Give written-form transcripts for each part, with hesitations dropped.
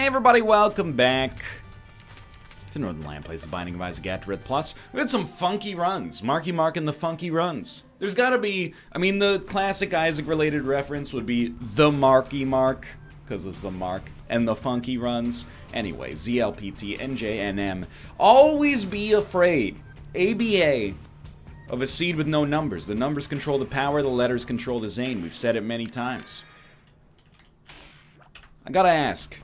Hey everybody, welcome back to Northernlion Plays the Binding of Isaac AFTERBIRTH Plus. We had some funky runs. Marky Mark and the funky runs. There's gotta be, I mean, the classic Isaac related reference would be the Marky Mark, because it's the Mark, and the funky runs. Anyway, ZLPT, NJNM. Always be afraid, ABA, of a seed with no numbers. The numbers control the power, the letters control the Zane. We've said it many times. I gotta ask.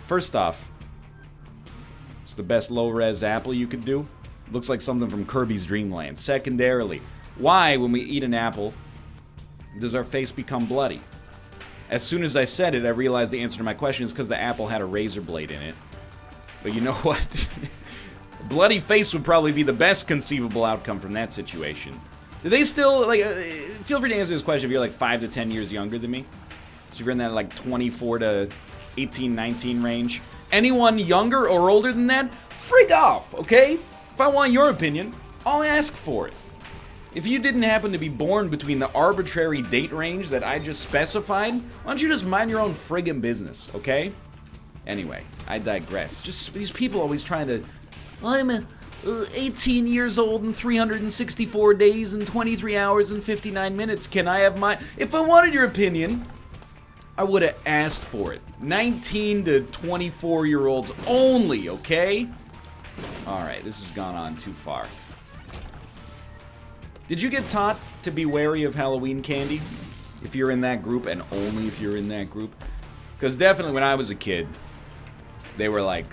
First off, it's the best low-res apple you could do. Looks like something from Kirby's Dream Land. Secondarily, why, when we eat an apple, does our face become bloody? As soon as I said it, I realized the answer to my question is because the apple had a razor blade in it. But you know what? Bloody face would probably be the best conceivable outcome from that situation. Do they still, like, feel free to answer this question if you're like 5 to 10 years younger than me. So if you're in that like 24 to 18, 19 range. Anyone younger or older than that, frig off, okay? If I want your opinion, I'll ask for it. If you didn't happen to be born between the arbitrary date range that I just specified, why don't you just mind your own friggin' business, okay? Anyway, I digress. Just these people always trying to, I'm 18 years old and 364 days and 23 hours and 59 minutes. Can I have my... If I wanted your opinion, I would have asked for it. 19 to 24-year-olds only, okay? Alright, this has gone on too far. Did you get taught to be wary of Halloween candy? If you're in that group, and only if you're in that group? Because definitely when I was a kid, they were like,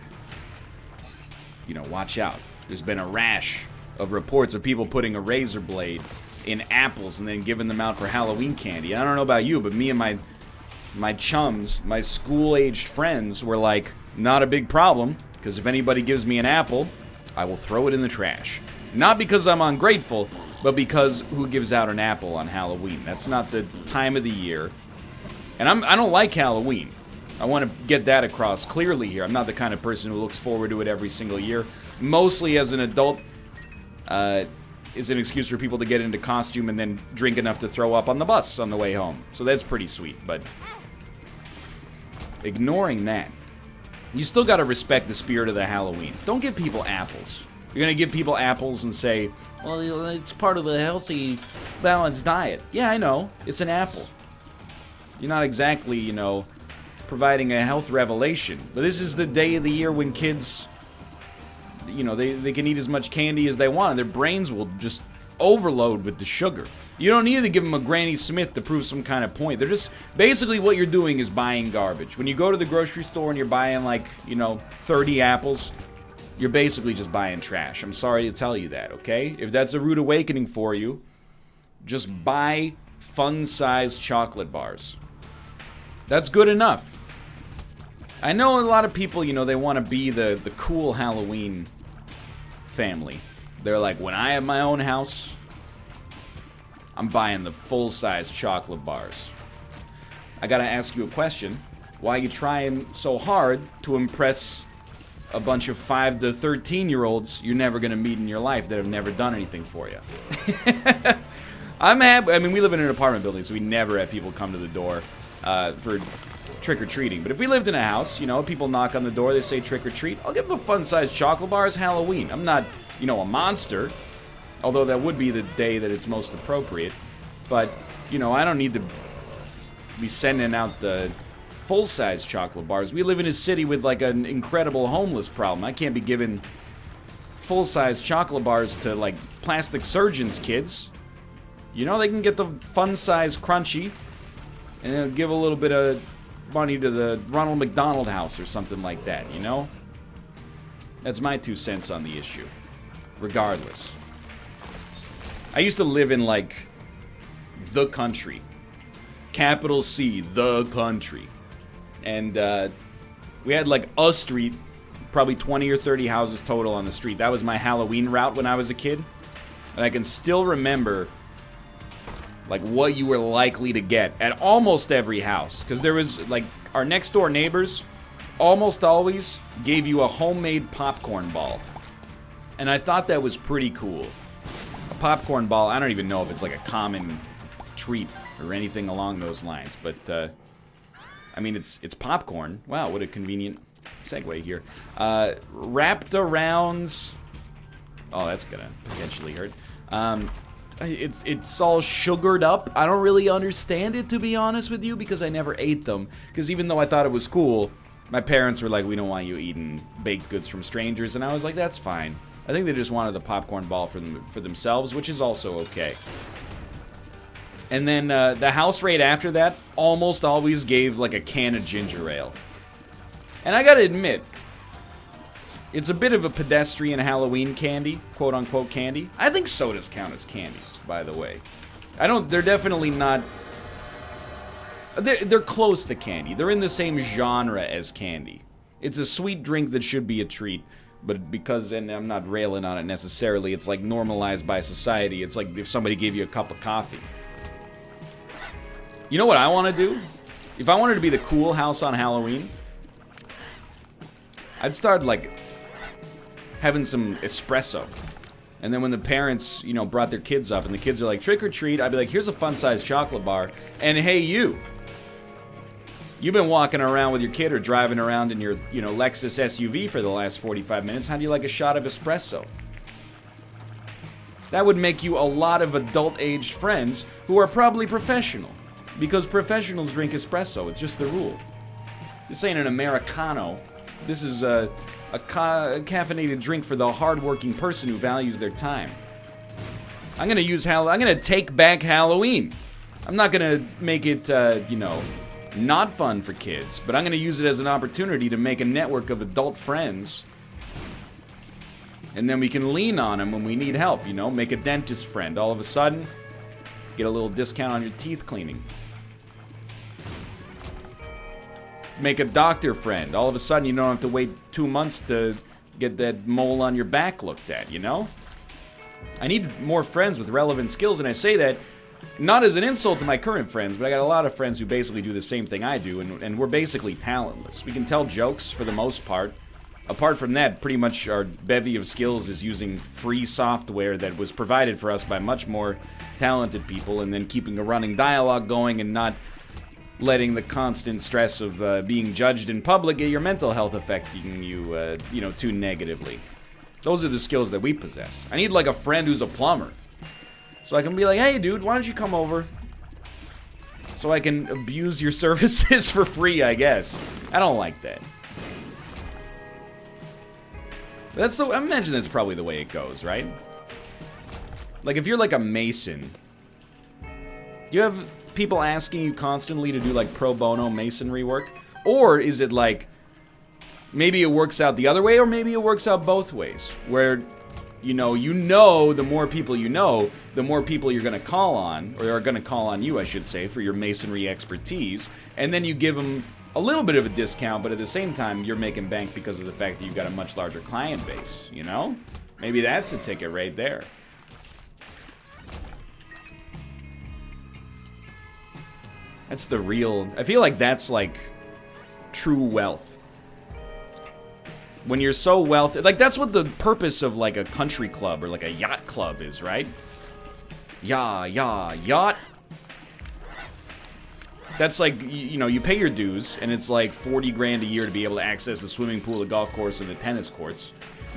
you know, watch out. There's been a rash of reports of people putting a razor blade in apples and then giving them out for Halloween candy. I don't know about you, but me and my chums, my school-aged friends were like, not a big problem, because if anybody gives me an apple, I will throw it in the trash. Not because I'm ungrateful, but because who gives out an apple on Halloween? That's not the time of the year. And I don't like Halloween. I want to get that across clearly here. I'm not the kind of person who looks forward to it every single year. Mostly as an adult, it's an excuse for people to get into costume and then drink enough to throw up on the bus on the way home. So that's pretty sweet, but ignoring that, you still gotta respect the spirit of the Halloween. Don't give people apples. You're gonna give people apples and say, well, you know, it's part of a healthy, balanced diet. Yeah, I know. It's an apple. You're not exactly, you know, providing a health revelation. But this is the day of the year when kids, you know, they can eat as much candy as they want, and their brains will just overload with the sugar. You don't need to give them a Granny Smith to prove some kind of point. They're just, basically what you're doing is buying garbage. When you go to the grocery store and you're buying like, you know, 30 apples, you're basically just buying trash. I'm sorry to tell you that, okay? If that's a rude awakening for you, just buy fun-sized chocolate bars. That's good enough. I know a lot of people, you know, they want to be the cool Halloween family. They're like, when I have my own house, I'm buying the full-size chocolate bars. I gotta ask you a question. Why are you trying so hard to impress a bunch of 5 to 13-year-olds you're never gonna meet in your life that have never done anything for you? I'm happy. I mean, we live in an apartment building, so we never have people come to the door for trick-or-treating. But if we lived in a house, you know, people knock on the door, they say trick-or-treat. I'll give them a fun-sized chocolate bar. It's Halloween. I'm not, you know, a monster. Although that would be the day that it's most appropriate. But, you know, I don't need to be sending out the full-size chocolate bars. We live in a city with, like, an incredible homeless problem. I can't be giving full-size chocolate bars to, like, plastic surgeons' kids. You know, they can get the fun-size crunchy and then give a little bit of money to the Ronald McDonald House or something like that, you know? That's my 2 cents on the issue. Regardless. I used to live in, like, the country. Capital C, the country. And, we had, like, a street, probably 20 or 30 houses total on the street. That was my Halloween route when I was a kid. And I can still remember, like, what you were likely to get at almost every house. Because there was, like, our next-door neighbors almost always gave you a homemade popcorn ball. And I thought that was pretty cool. Popcorn ball, I don't even know if it's like a common treat or anything along those lines, but I mean, it's popcorn. Wow, what a convenient segue here. Wrapped around... Oh, that's gonna potentially hurt. It's all sugared up. I don't really understand it, to be honest with you, because I never ate them. Because even though I thought it was cool, my parents were like, we don't want you eating baked goods from strangers, and I was like, that's fine. I think they just wanted the popcorn ball for themselves, which is also okay. And then the house right after that almost always gave like a can of ginger ale. And I gotta admit, it's a bit of a pedestrian Halloween candy, quote-unquote candy. I think sodas count as candies, by the way. They're definitely not... They're close to candy. They're in the same genre as candy. It's a sweet drink that should be a treat, but because, and I'm not railing on it necessarily, it's like normalized by society. It's like if somebody gave you a cup of coffee. You know what I want to do? If I wanted to be the cool house on Halloween, I'd start, like, having some espresso. And then when the parents, you know, brought their kids up and the kids are like, trick or treat, I'd be like, here's a fun-sized chocolate bar. And hey, you've been walking around with your kid or driving around in your, you know, Lexus SUV for the last 45 minutes. How do you like a shot of espresso? That would make you a lot of adult-aged friends who are probably professional. Because professionals drink espresso. It's just the rule. This ain't an Americano. This is a caffeinated drink for the hardworking person who values their time. I'm gonna take back Halloween. I'm not gonna make it, you know, not fun for kids, but I'm gonna use it as an opportunity to make a network of adult friends. And then we can lean on them when we need help, you know? Make a dentist friend. All of a sudden, get a little discount on your teeth cleaning. Make a doctor friend. All of a sudden, you don't have to wait 2 months to get that mole on your back looked at, you know? I need more friends with relevant skills, and I say that not as an insult to my current friends, but I got a lot of friends who basically do the same thing I do, and we're basically talentless. We can tell jokes for the most part. Apart from that, pretty much our bevy of skills is using free software that was provided for us by much more talented people, and then keeping a running dialogue going and not letting the constant stress of being judged in public get your mental health affecting you, you know, too negatively. Those are the skills that we possess. I need, like, a friend who's a plumber. So I can be like, hey, dude, why don't you come over? So I can abuse your services for free, I guess. I don't like that. I imagine that's probably the way it goes, right? Like, if you're like a mason, you have people asking you constantly to do like pro bono masonry work? Or is it like, maybe it works out the other way, or maybe it works out both ways, where you know the more people you know, the more people you're gonna call on, or are gonna call on you, I should say, for your masonry expertise, and then you give them a little bit of a discount, but at the same time you're making bank because of the fact that you've got a much larger client base, you know? Maybe that's the ticket right there. That's the real... I feel like that's, like, true wealth. When you're so wealthy... Like, that's what the purpose of, like, a country club or, like, a yacht club is, right? Yacht. That's like, you know, you pay your dues, and it's like 40 grand a year to be able to access the swimming pool, the golf course, and the tennis courts,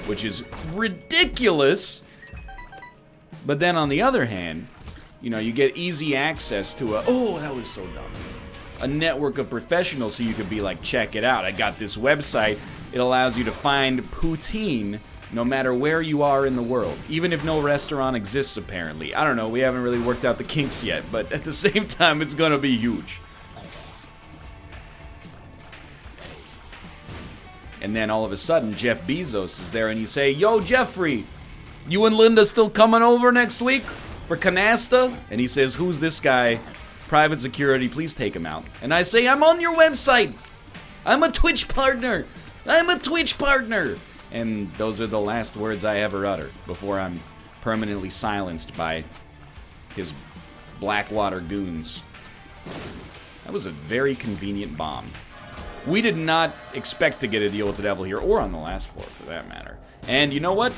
which is ridiculous. But then on the other hand... You know, you get easy access to oh, that was so dumb. A network of professionals, so you could be like, check it out. I got this website. It allows you to find poutine no matter where you are in the world. Even if no restaurant exists, apparently. I don't know, we haven't really worked out the kinks yet, but at the same time, it's gonna be huge. And then all of a sudden, Jeff Bezos is there, and you say, yo, Jeffrey, you and Linda still coming over next week? For canasta? And he says, who's this guy? Private security, please take him out. And I say, I'm on your website. I'm a Twitch partner. I'm a Twitch partner. And those are the last words I ever utter before I'm permanently silenced by his Blackwater goons. That was a very convenient bomb. We did not expect to get a deal with the devil here, or on the last floor for that matter. And you know what?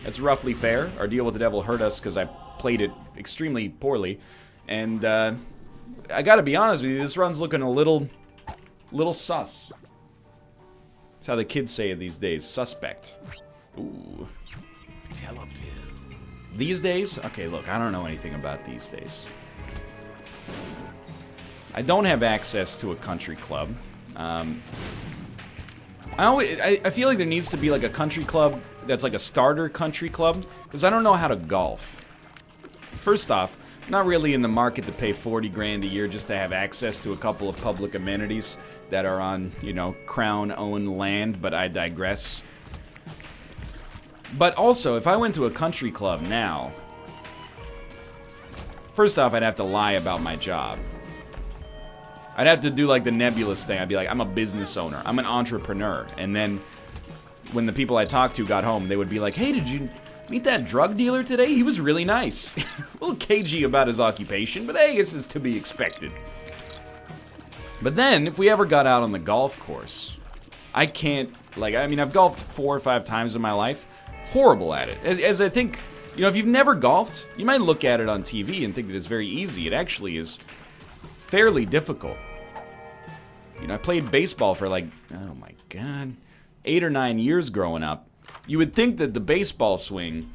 That's roughly fair. Our deal with the devil hurt us because I played it extremely poorly, and I gotta be honest with you, this run's looking a little Little sus. That's how the kids say it these days. Suspect. Ooh. These days? Okay, look, I don't know anything about these days. I don't have access to a country club. I feel like there needs to be like a country club that's like a starter country club, because I don't know how to golf. First off, I'm not really in the market to pay 40 grand a year just to have access to a couple of public amenities that are on, you know, crown-owned land, but I digress. But also, if I went to a country club now, first off, I'd have to lie about my job. I'd have to do like the nebulous thing. I'd be like, I'm a business owner. I'm an entrepreneur. And then when the people I talked to got home, they would be like, hey, did you meet that drug dealer today? He was really nice. A little cagey about his occupation, but hey, I guess it's to be expected. But then, if we ever got out on the golf course, I can't, like, I mean, I've golfed 4 or 5 times in my life. Horrible at it. As I think, you know, if you've never golfed, you might look at it on TV and think that it's very easy. It actually is fairly difficult. You know, I played baseball for like, oh my god, 8 or 9 years growing up. You would think that the baseball swing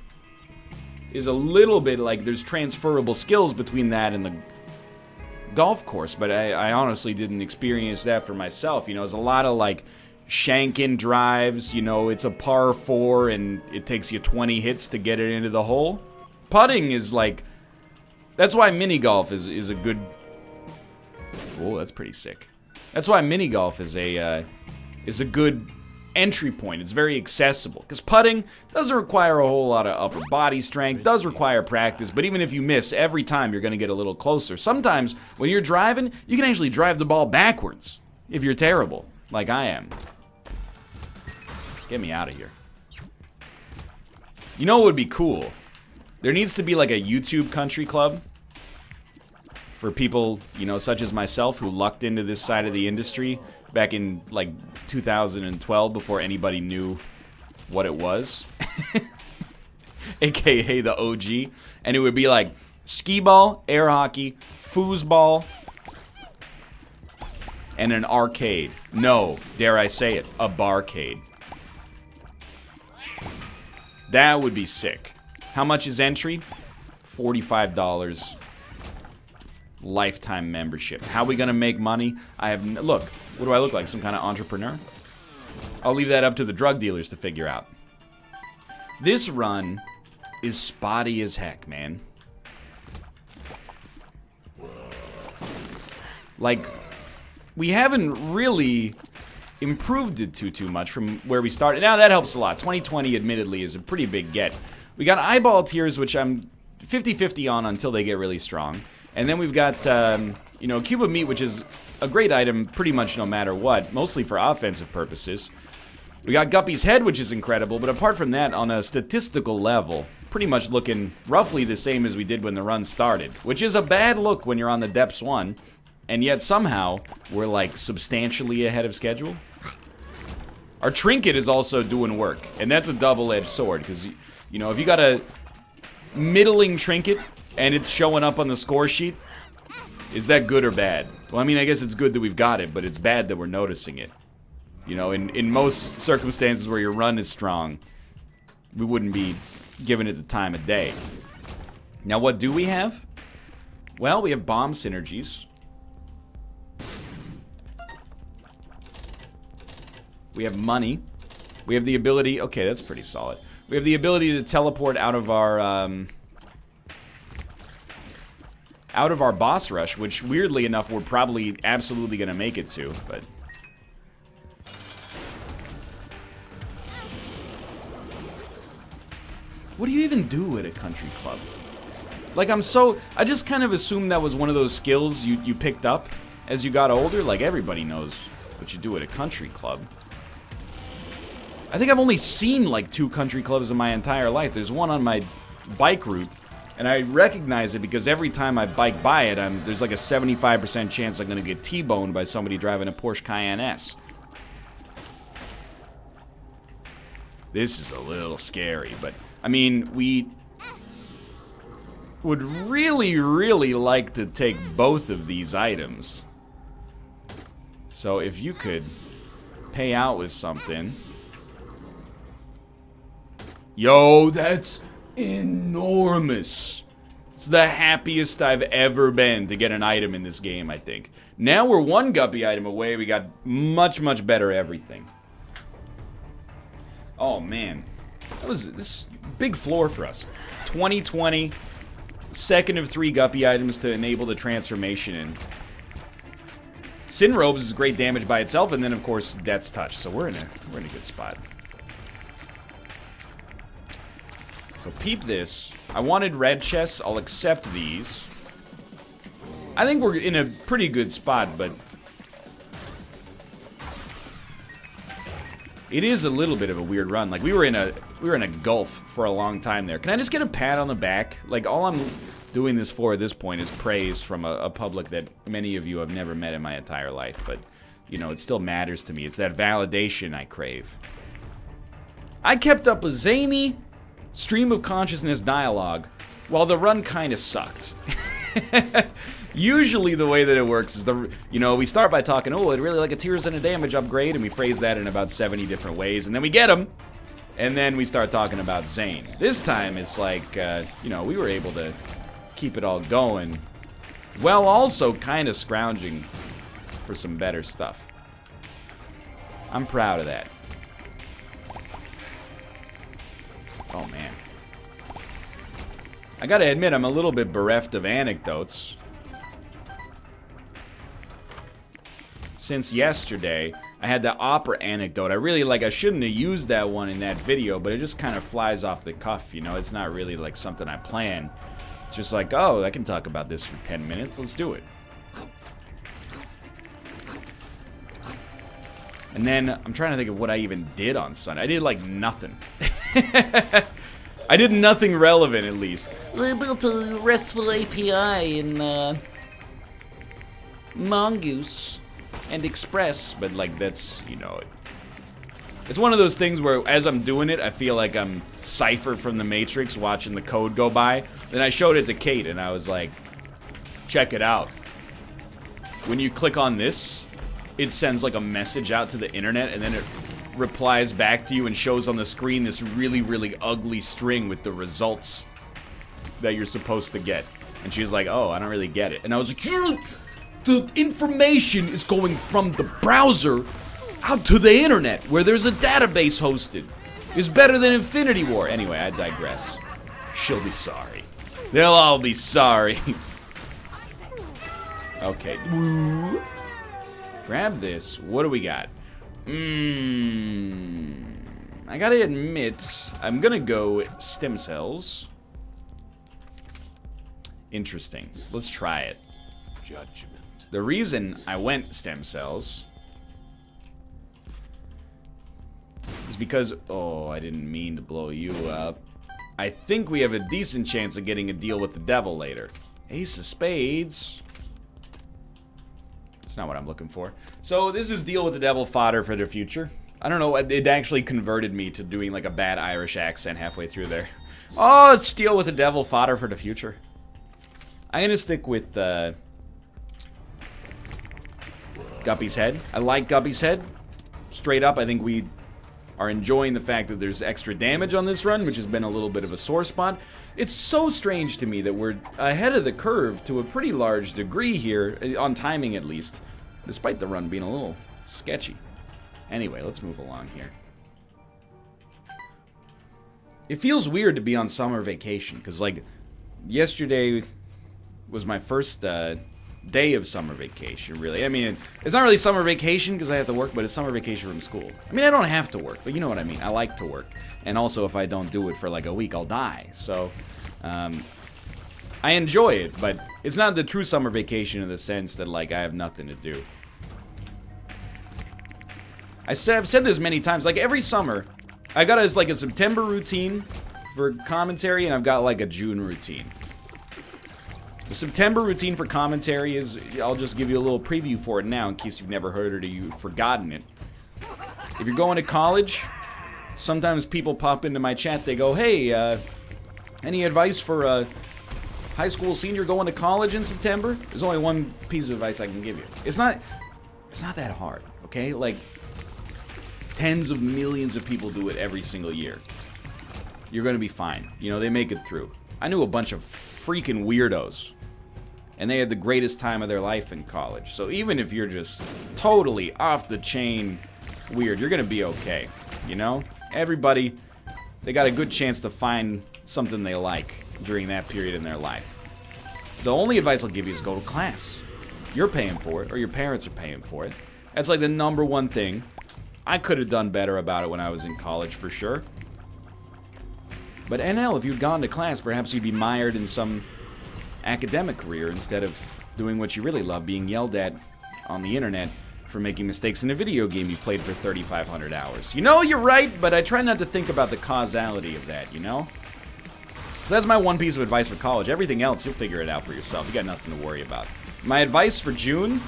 is a little bit like there's transferable skills between that and the golf course, but I honestly didn't experience that for myself. You know, there's a lot of like shank-in drives, you know, it's a par 4 and it takes you 20 hits to get it into the hole. Putting is like, that's why mini golf is a good, oh, that's pretty sick. That's why mini golf is a good entry point. It's very accessible, because putting doesn't require a whole lot of upper body strength, does require practice, but even if you miss every time, you're going to get a little closer. Sometimes when you're driving, you can actually drive the ball backwards if you're terrible, like I am. Get me out of here. You know what would be cool? There needs to be like a YouTube country club for people, you know, such as myself, who lucked into this side of the industry back in like 2012 before anybody knew what it was. AKA the OG. And it would be like skee ball, air hockey, foosball, and an arcade. No, dare I say it, a barcade. That would be sick. How much is entry? $45. Lifetime membership. How are we gonna make money? Look, what do I look like? Some kind of entrepreneur? I'll leave that up to the drug dealers to figure out. This run is spotty as heck, man. Like, we haven't really improved it too much from where we started. Now that helps a lot. 2020 admittedly is a pretty big get. We got eyeball tiers, which I'm 50-50 on until they get really strong. And then we've got, you know, cube of meat, which is a great item pretty much no matter what, mostly for offensive purposes. We got Guppy's head, which is incredible, but apart from that, on a statistical level, pretty much looking roughly the same as we did when the run started, which is a bad look when you're on the Depths 1, and yet somehow we're like substantially ahead of schedule. Our trinket is also doing work, and that's a double-edged sword, because, you know, if you got a middling trinket and it's showing up on the score sheet, is that good or bad? Well, I mean, I guess it's good that we've got it, but it's bad that we're noticing it. You know, in most circumstances where your run is strong, we wouldn't be giving it the time of day. Now, what do we have? Well, we have bomb synergies. We have money. We have the ability... Okay, that's pretty solid. We have the ability to teleport out of our boss rush, which, weirdly enough, we're probably absolutely going to make it to, but... What do you even do at a country club? Like, I just kind of assumed that was one of those skills you picked up as you got older. Like, everybody knows what you do at a country club. I think I've only seen, like, 2 country clubs in my entire life. There's one on my bike route, and I recognize it because every time I bike by it, there's like a 75% chance I'm going to get T-boned by somebody driving a Porsche Cayenne S. This is a little scary, but, I mean, we would really, really like to take both of these items. So if you could pay out with something. Yo, that's enormous. It's the happiest I've ever been to get an item in this game, I think. Now we're one guppy item away. We got much, much better everything. Oh, man. That was this big floor for us. 2020, second of 3 guppy items to enable the transformation in. Sin Robes is great damage by itself, and then, of course, Death's Touch. So we're in a good spot. So peep this. I wanted red chests. I'll accept these. I think we're in a pretty good spot, but it is a little bit of a weird run. Like we were in a gulf for a long time there. Can I just get a pat on the back? Like all I'm doing this for at this point is praise from a public that many of you have never met in my entire life, but you know, it still matters to me. It's that validation I crave. I kept up a zany stream of consciousness dialogue while the run kind of sucked. Usually the way that it works is we start by talking, oh, I'd really like a tears and a damage upgrade, and we phrase that in about 70 different ways, and then we get them, and then we start talking about Zane. This time it's like, we were able to keep it all going, while also kind of scrounging for some better stuff. I'm proud of that. Oh, man. I gotta admit, I'm a little bit bereft of anecdotes. Since yesterday, I had the opera anecdote. I shouldn't have used that one in that video, but it just kind of flies off the cuff, you know? It's not really like something I plan. It's just like, oh, I can talk about this for 10 minutes. Let's do it. And then, I'm trying to think of what I even did on Sunday. I did, like, nothing. I did nothing relevant, at least. I built a RESTful API in Mongoose and Express, but, like, that's, it's one of those things where, as I'm doing it, I feel like I'm Cypher from the Matrix watching the code go by. Then I showed it to Kate, and I was like, check it out. When you click on this, it sends, like, a message out to the internet, and then it replies back to you and shows on the screen this really, really ugly string with the results that you're supposed to get. And she was like, oh, I don't really get it. And I was like, the information is going from the browser out to the internet, where there's a database hosted. It's better than Infinity War. Anyway, I digress. She'll be sorry. They'll all be sorry. Okay. Grab this. What do we got? I gotta admit, I'm gonna go stem cells. Interesting. Let's try it. Judgment. The reason I went stem cells is because, oh, I didn't mean to blow you up. I think we have a decent chance of getting a deal with the devil later. Ace of Spades. That's not what I'm looking for. So this is deal with the devil fodder for the future. I don't know, it actually converted me to doing like a bad Irish accent halfway through there. Oh, it's deal with the devil fodder for the future. I'm gonna stick with Guppy's Head. I like Guppy's Head. Straight up, I think we are enjoying the fact that there's extra damage on this run, which has been a little bit of a sore spot. It's so strange to me that we're ahead of the curve to a pretty large degree here, on timing at least, despite the run being a little sketchy. Anyway, let's move along here. It feels weird to be on summer vacation, because, like, yesterday was my first day of summer vacation, really. I mean, it's not really summer vacation because I have to work, but it's summer vacation from school. I mean, I don't have to work, but you know what I mean. I like to work. And also, if I don't do it for like a week, I'll die. So, I enjoy it, but it's not the true summer vacation in the sense that, like, I have nothing to do. I've said this many times, like, every summer, I got a September routine for commentary, and I've got, like, a June routine. The September routine for commentary is, I'll just give you a little preview for it now in case you've never heard it or you've forgotten it. If you're going to college, sometimes people pop into my chat, they go, hey, any advice for a high school senior going to college in September? There's only one piece of advice I can give you. It's not, It's not that hard, okay? Like, tens of millions of people do it every single year. You're gonna be fine. You know, they make it through. I knew a bunch of freaking weirdos, and they had the greatest time of their life in college. So even if you're just totally off the chain weird, you're gonna be okay, you know? Everybody, they got a good chance to find something they like during that period in their life. The only advice I'll give you is go to class. You're paying for it, or your parents are paying for it. That's like the #1 thing. I could have done better about it when I was in college, for sure. But NL, if you'd gone to class, perhaps you'd be mired in some academic career instead of doing what you really love, being yelled at on the internet for making mistakes in a video game you played for 3,500 hours. You know, you're right, but I try not to think about the causality of that, you know? So that's my one piece of advice for college. Everything else, you'll figure it out for yourself. You got nothing to worry about. My advice for June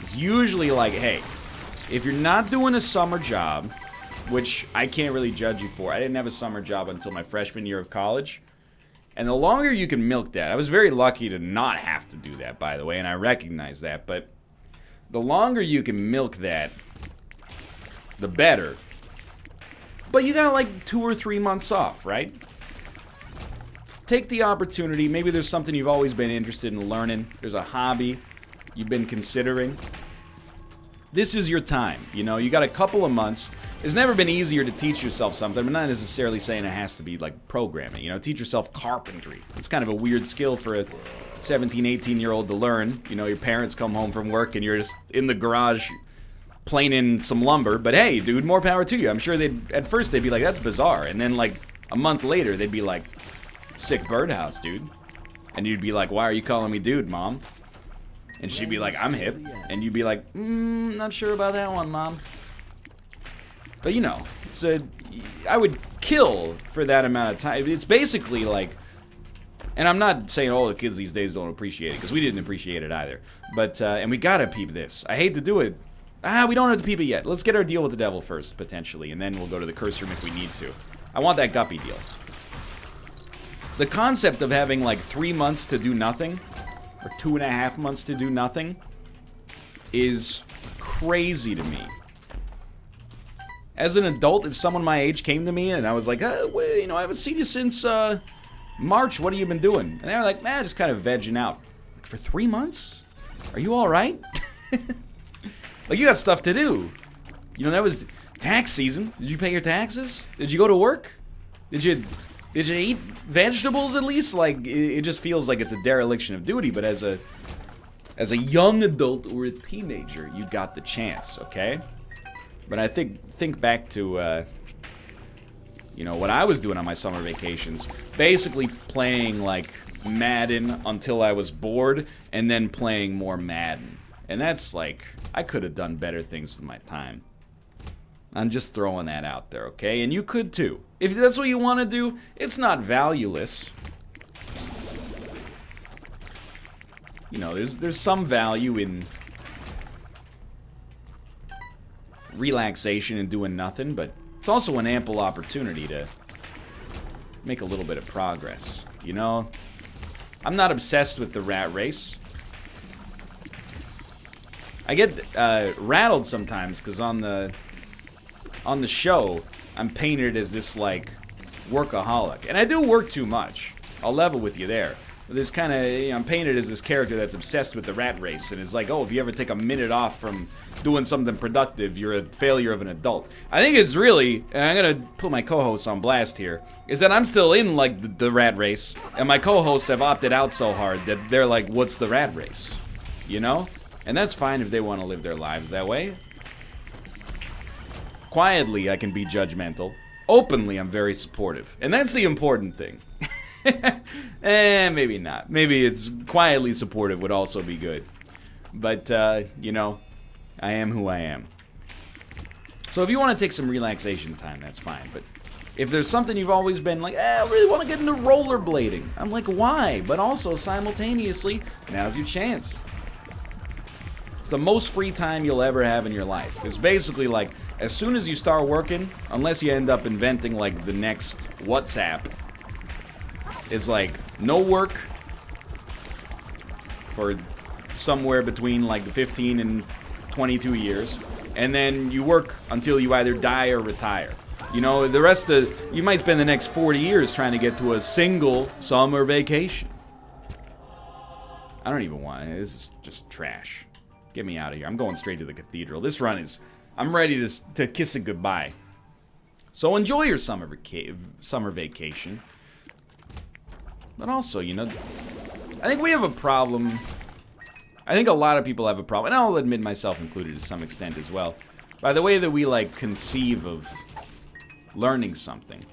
is usually like, hey, if you're not doing a summer job, which I can't really judge you for. I didn't have a summer job until my freshman year of college. And the longer you can milk that, I was very lucky to not have to do that, by the way, and I recognize that, but the longer you can milk that, the better. But you got like 2 or 3 months off, right? Take the opportunity. Maybe there's something you've always been interested in learning. There's a hobby you've been considering. This is your time, you know, you got a couple of months. It's never been easier to teach yourself something. I'm not necessarily saying it has to be like programming, you know, teach yourself carpentry. It's kind of a weird skill for a 17, 18-year-old to learn. You know, your parents come home from work and you're just in the garage planing some lumber, but hey, dude, more power to you. I'm sure at first they'd be like, that's bizarre. And then like a month later, they'd be like, sick birdhouse, dude. And you'd be like, why are you calling me dude, Mom? And she'd be like, I'm hip. And you'd be like, not sure about that one, Mom. But you know, I would kill for that amount of time. It's basically like, and I'm not saying all the kids these days don't appreciate it, because we didn't appreciate it either. But, and we gotta peep this. I hate to do it. We don't have to peep it yet. Let's get our deal with the devil first, potentially, and then we'll go to the curse room if we need to. I want that guppy deal. The concept of having like 3 months to do nothing, or 2.5 months to do nothing, is crazy to me. As an adult, if someone my age came to me and I was like, well, you know, I haven't seen you since March, what have you been doing? And they were like, just kind of vegging out. Like, for 3 months? Are you alright? Like, you got stuff to do. You know, that was tax season. Did you pay your taxes? Did you go to work? Did you eat vegetables at least? Like, it just feels like it's a dereliction of duty, but as a young adult or a teenager, you got the chance, okay? But I think back to, you know, what I was doing on my summer vacations. Basically playing, like, Madden until I was bored, and then playing more Madden. And that's, like, I could have done better things with my time. I'm just throwing that out there, okay? And you could too. If that's what you want to do, it's not valueless. You know, there's some value in relaxation and doing nothing, but it's also an ample opportunity to make a little bit of progress, you know? I'm not obsessed with the rat race. I get rattled sometimes because on the show, I'm painted as this, like, workaholic. And I do work too much. I'll level with you there. This kind of, you know, I'm painted as this character that's obsessed with the rat race. And it's like, oh, if you ever take a minute off from doing something productive, you're a failure of an adult. I think it's really, and I'm going to put my co-hosts on blast here, is that I'm still in, like, the rat race. And my co-hosts have opted out so hard that they're like, what's the rat race? You know? And that's fine if they want to live their lives that way. Quietly, I can be judgmental. Openly, I'm very supportive. And that's the important thing. Maybe not. Maybe it's quietly supportive would also be good. But, you know, I am who I am. So if you want to take some relaxation time, that's fine. But if there's something you've always been like, I really want to get into rollerblading. I'm like, why? But also, simultaneously, now's your chance. It's the most free time you'll ever have in your life. It's basically like, as soon as you start working, unless you end up inventing like the next WhatsApp, it's like no work for somewhere between like 15 and 22 years, and then you work until you either die or retire. You know, the rest of, you might spend the next 40 years trying to get to a single summer vacation. I don't even want it. This is just trash. Get me out of here. I'm going straight to the cathedral. This run is, I'm ready to kiss it goodbye. So enjoy your summer vacation. But also, you know, I think we have a problem. I think a lot of people have a problem, and I'll admit myself included to some extent as well, by the way that we, like, conceive of learning something.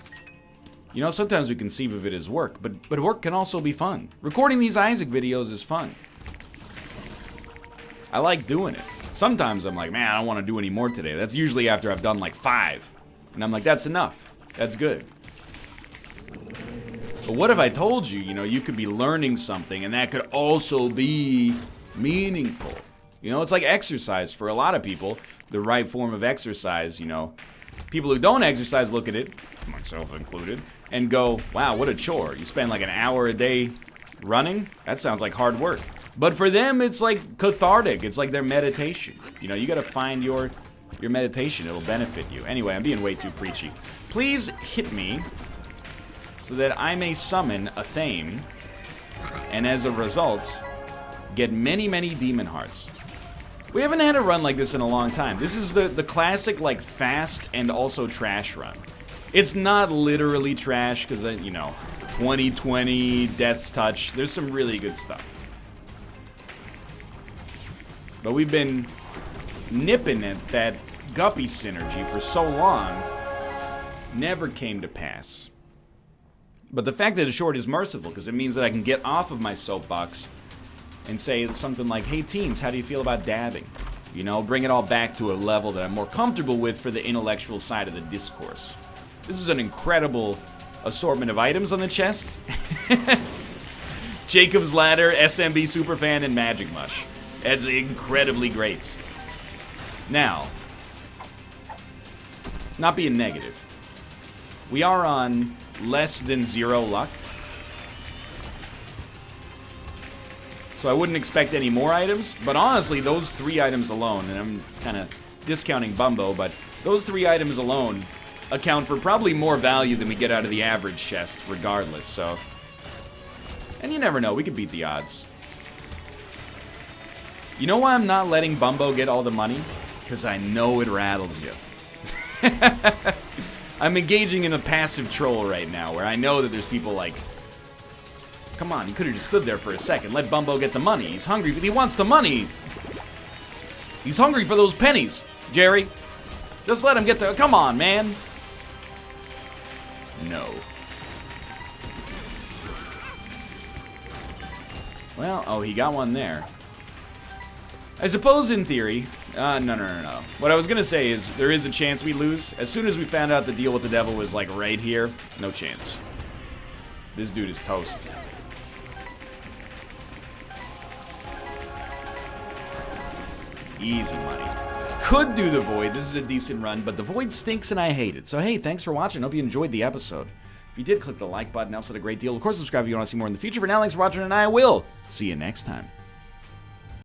You know, sometimes we conceive of it as work, but work can also be fun. Recording these Isaac videos is fun. I like doing it. Sometimes I'm like, man, I don't want to do any more today. That's usually after I've done like 5. And I'm like, that's enough. That's good. But what if I told you, you know, you could be learning something and that could also be meaningful? You know, it's like exercise for a lot of people. The right form of exercise, you know. People who don't exercise look at it, myself included, and go, wow, what a chore. You spend like an hour a day running? That sounds like hard work. But for them, it's like cathartic. It's like their meditation. You know, you gotta find your meditation. It'll benefit you. Anyway, I'm being way too preachy. Please hit me so that I may summon a Thame, and as a result, get many, many demon hearts. We haven't had a run like this in a long time. This is the classic, like, fast and also trash run. It's not literally trash, because, you know, 2020, Death's Touch, there's some really good stuff. But we've been nipping at that Guppy synergy for so long, never came to pass. But the fact that a short is merciful, because it means that I can get off of my soapbox and say something like, hey teens, how do you feel about dabbing? You know, bring it all back to a level that I'm more comfortable with for the intellectual side of the discourse. This is an incredible assortment of items on the chest. Jacob's Ladder, SMB Superfan, and Magic Mush. That's incredibly great. Now, not being negative, we are on less than 0 luck. So I wouldn't expect any more items, but honestly, those 3 items alone, and I'm kind of discounting Bumbo, but those 3 items alone account for probably more value than we get out of the average chest, regardless, so. And you never know, we could beat the odds. You know why I'm not letting Bumbo get all the money? Because I know it rattles you. I'm engaging in a passive troll right now, where I know that there's people like, come on, you could have just stood there for a second. Let Bumbo get the money. He's hungry, but he wants the money. He's hungry for those pennies, Jerry. Just let him get the... Come on, man. No. Well, oh, he got one there. I suppose in theory... No. What I was going to say is there is a chance we lose. As soon as we found out the deal with the devil was, like, right here, no chance. This dude is toast. Easy money. Could do the Void. This is a decent run, but the Void stinks and I hate it. So hey, thanks for watching. Hope you enjoyed the episode. If you did, click the like button. Helps out a great deal. Of course, subscribe if you want to see more in the future. For now, thanks for watching, and I will see you next time.